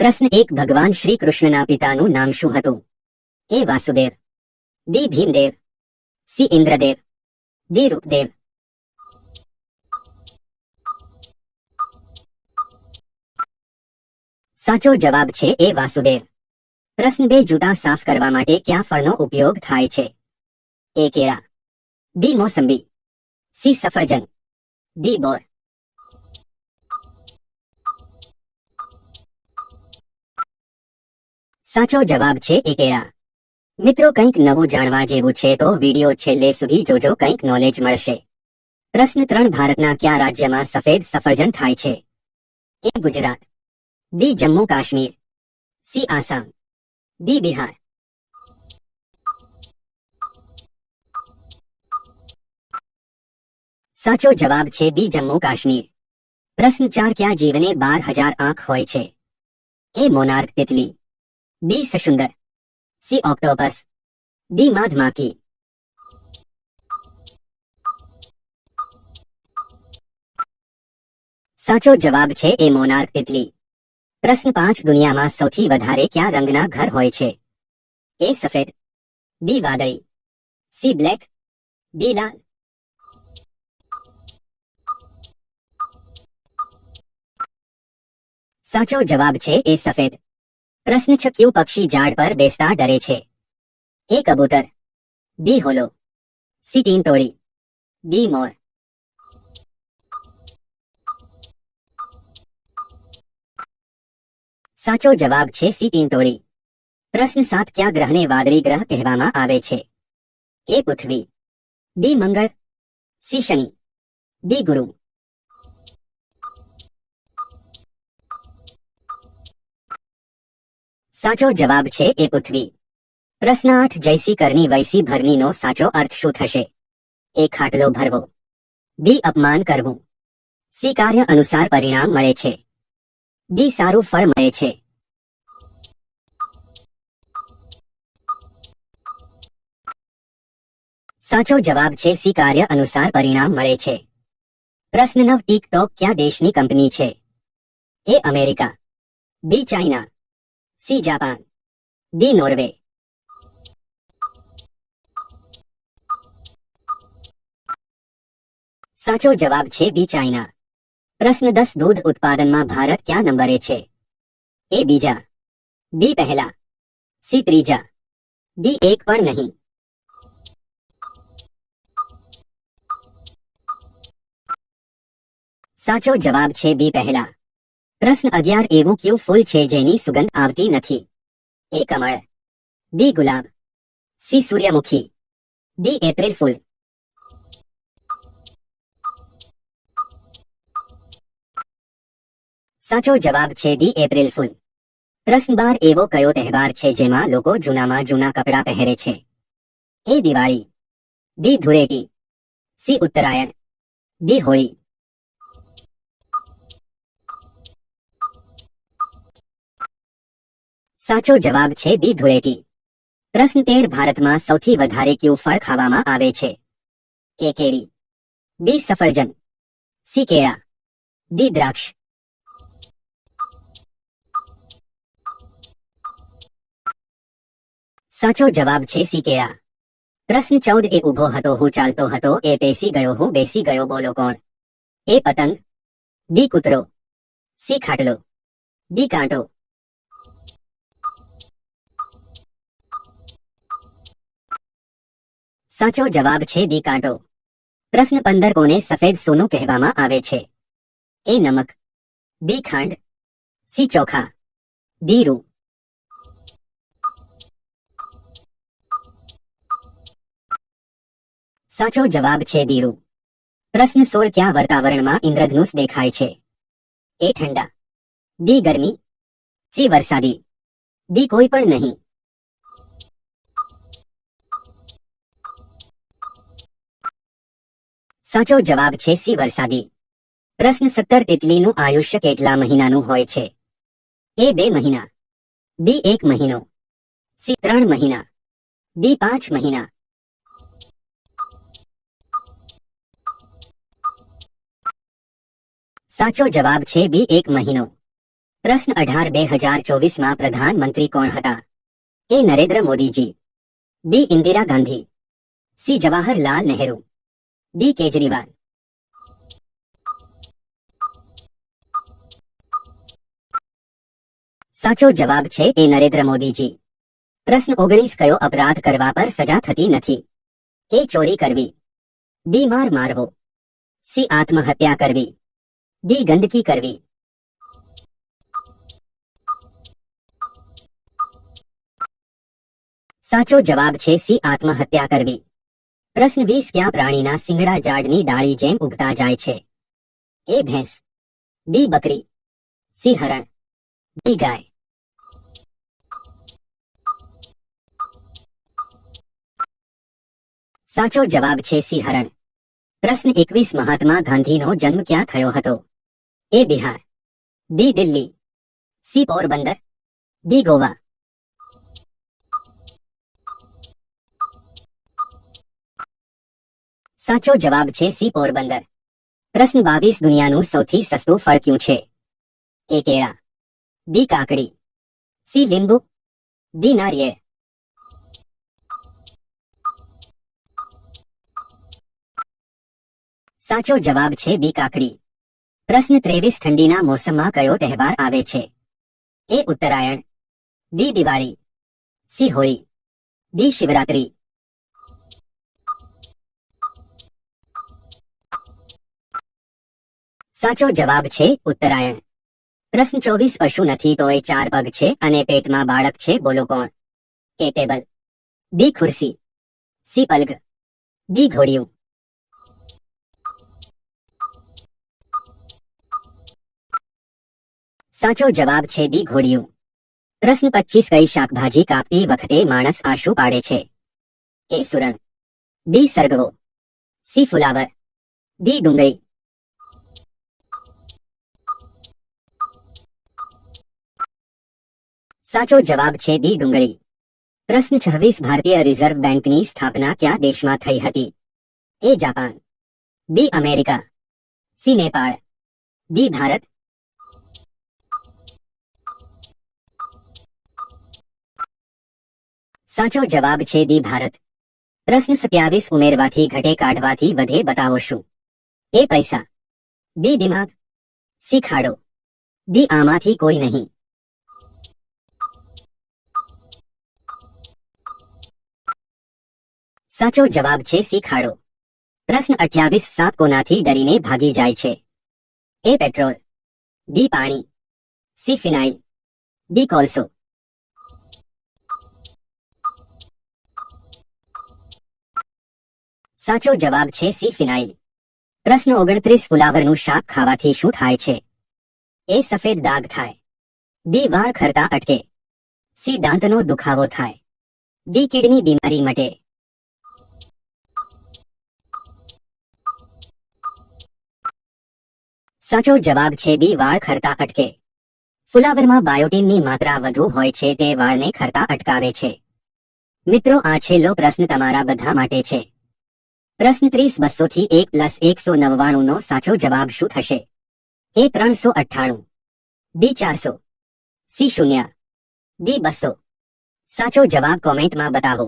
પ્રશ્ન 1 ભગવાન શ્રી કૃષ્ણના પિતાનું નામ શું હતું? એ વાસુદેવ, બી ભીમદેવ, સી ઇન્દ્રદેવ, ડી રૂપદેવ. સાચો જવાબ છે એ વાસુદેવ. પ્રશ્ન 2 જૂતા સાફ કરવા માટે કયા ફળનો ઉપયોગ થાય છે? એ કેળા, બી મોસંબી, સી સફરજન, ડી બોર. સાચો જવાબ છે એ કેળા. મિત્રો, કંઈક નવું જાણવા જેવું છે તો વિડિયો છેલ્લે સુધી જોજો, કંઈક નોલેજ મળશે. પ્રશ્ન 3 ભારતના કયા રાજ્યમાં સફેદ સફરજન થાય છે? એ ગુજરાત, બી જમ્મુ કાશ્મીર, સી આસામ, ડી બિહાર. સાચો જવાબ છે બી જમ્મુ કાશ્મીર. પ્રશ્ન 4 કયા જીવને 12,000 આંખ હોય છે? એ મોનાર્ક તિતલી, બી સશુંદર, સી ઓક્ટોપસ, ડી માધમાખી. સાચો જવાબ છે એ મોનાર્ક તિતલી. પ્રશ્ન 5 દુનિયામાં સૌથી વધારે કયા રંગના ઘર હોય છે? એ સફેદ, બી વાદળી, સી બ્લેક, ડી લાલ. સાચો જવાબ છે એ સફેદ. પ્રશ્ન 6 કયું પક્ષી ઝાડ પર બેસતા ડરે છે? એ કબૂતર, બી હોલો, સી ટીંટોળી, ડી મોર. સાચો જવાબ છે સી ટીંટોળી. પ્રશ્ન 7 કયા ગ્રહને વાદળી ગ્રહ કહેવામાં આવે છે? એ પૃથ્વી, બી મંગળ, સી શનિ, ડી ગુરુ. સાચો જવાબ છે એ પૃથ્વી. પ્રશ્ન 8 જયસી કરની વૈસી ભરનીનો સાચો અર્થ શું થશે? એ ખાટલો ભરવો, બી અપમાન કરવું, સી કાર્ય અનુસાર પરિણામ મળે છે, ડી સારું ફળ મળે છે. સાચો જવાબ છે સી કાર્ય અનુસાર પરિણામ મળે છે. પ્રશ્ન 9 ટિકટોક કયા દેશની કંપની છે? A America, B China, C Japan, D Norway. સાચો જવાબ છે બી ચાઇના. પ્રશ્ન 10 દૂધ ઉત્પાદનમાં ભારત કયા નંબરે છે? એ બીજા, બી પહેલા, સી ત્રીજા, ડી એક પણ નહીં. સાચો જવાબ છે બી પહેલા. પ્રશ્ન 11 એવું કયું ફૂલ છે જેની સુગંધ આવતી નથી? એ કમળ, બી ગુલાબ, સી સૂર્યમુખી, ડી એપ્રિલ ફૂલ. સાચો જવાબ છે ડી એપ્રિલ ફૂલ. પ્રશ્ન 12 એવો કયો તહેવાર છે જેમાં લોકો જૂનામાં જૂના કપડાં પહેરે છે? એ દિવાળી, બી ધૂળેટી, સી ઉત્તરાયણ, ડી હોળી. સાચો જવાબ છે બી ધૂળેટી. પ્રશ્ન 13 ભારતમાં સૌથી વધારે કયું ફળ ખાવામાં આવે છે? એ કેરી, બી સફરજન, સી કેળા, ડી દ્રાક્ષ. સાચો જવાબ છે સી કેળા. પ્રશ્ન 14 એ ઊભો હતો હું ચાલતો હતો એ બેસી ગયો હું બેસી ગયો બોલો કોણ? એ પતંગ, બી કૂતરો, સી ખાટલો, ડી કાંટો. સાચો જવાબ છે ડી કાંટો. પ્રશ્ન 15 કોને સફેદ સોનું કહેવામાં આવે છે? એ નમક, બી ખાંડ, સી ચોખા, ડી રૂ. સાચો જવાબ છે ડી રૂ. પ્રશ્ન 16 કયા વાતાવરણમાં ઇન્દ્રધનુષ દેખાય છે? એ ઠંડા, બી ગરમી, સી વરસાદી, ડી કોઈ પણ નહીં. સાચો જવાબ છે સી વરસાદી. પ્રશ્ન 17 તિતલીનું આયુષ્ય કેટલા મહિનાનું હોય છે? એ 2 મહિના, બી 1 મહિનો, સી 3 મહિના, ડી 5 મહિના. સાચો જવાબ છે બી 1 મહિનો. પ્રશ્ન 18 2024 પ્રધાનમંત્રી કોણ હતા? એ નરેન્દ્ર મોદીજી, બી ઇન્દિરા ગાંધી, સી જવાહરલાલ નહેરુ, ડી કેજરીવાલ. સાચો જવાબ છે એ નરેન્દ્ર મોદીજી. પ્રશ્ન 19 કયો અપરાધ કરવા પર સજા થતી નથી? એ ચોરી કરવી, બી માર મારવો, સી આત્મહત્યા કરવી, ડી ગંદકી કરવી. સાચો જવાબ છે સી આત્મહત્યા કરવી. પ્રશ્ન 20 કયા પ્રાણીના શિંગડા ઝાડની ડાળી જેમ ઉગતા જાય છે? એ ભેંસ, બી બકરી, સી હરણ, ડી ગાય. સાચો જવાબ છે સી હરણ. પ્રશ્ન 21 મહાત્મા ગાંધીનો જન્મ ક્યાં થયો હતો? એ બિહાર, બી દિલ્હી, સી પોરબંદર, ડી ગોવા. સાચો જવાબ છે સી પોરબંદર. પ્રશ્ન 22 દુનિયાનું સૌથી સસ્તું ફળ કયું છે? એ કેળા, બી કાકડી, સી લીંબુ, ડી નારિયેળ. સાચો જવાબ છે બી કાકડી. પ્રશ્ન 23 ઠંડીના મોસમમાં કયો તહેવાર આવે છે? એ ઉત્તરાયણ, બી દિવાળી, સી હોળી, ડી શિવરાત્રી. સાચો જવાબ છે ઉત્તરાયણ. પ્રશ્ન 24 પશુ નથી તોય 4 પગ છે અને પેટમાં બાળક છે, બોલો કોણ? એ ટેબલ, બી ખુરશી, સી પલંગ, ડી ઘોડિયું. સાચો જવાબ છે ડી ઘોડિયું. પ્રશ્ન 25 કઈ શાકભાજી કાપતી વખતે માણસ આંસુ પાડે છે? એ સુરણ, બી સરગવો, સી ફુલાવર, ડી ડુંગળી. સાચો જવાબ છે ડી ડુંગળી. પ્રશ્ન 26 ભારતીય રિઝર્વ બેંકની સ્થાપના કયા દેશમાં થઈ હતી? A Japan, B America, C Nepal, D Bharat. સાચો જવાબ છે ડી ભારત. પ્રશ્ન 27 ઉમેરવાથી ઘટે કાઢવાથી વધે બતાવો શું? એ પૈસા, બી દિમાગ, સી ખાડો, ડી આમાંથી કોઈ નહીં. સાચો જવાબ છે સી ખાડો. પ્રશ્ન 28 સાપ કોનાથી ડરીને ભાગી જાય છે? એ પેટ્રોલ, બી પાણી, સી ફિનાઇલ, ડી કોલસો. સાચો જવાબ છે સી ફિનાઇલ. પ્રશ્ન 29 ફુલાવરનું શાક ખાવાથી શું થાય છે? એ સફેદ દાગ થાય, બી વાળ ખરતા અટકે, સી દાંતનો દુખાવો થાય, ડી કિડની બીમારી મટે. સાચો જવાબ છે બી વાળ ખરતા અટકે. ફુલાવરમાં બાયોટીનની માત્રા વધુ હોય છે, તે વાળને ખરતા અટકાવે છે. મિત્રો, આ છેલ્લો પ્રશ્ન તમારા બધા માટે છે. પ્રશ્ન 30 200 થી 1 + 199 નો સાચો જવાબ શું થશે? એ 398, બી 400, સી 0, ડી 200. સાચો જવાબ કોમેન્ટમાં બતાવો.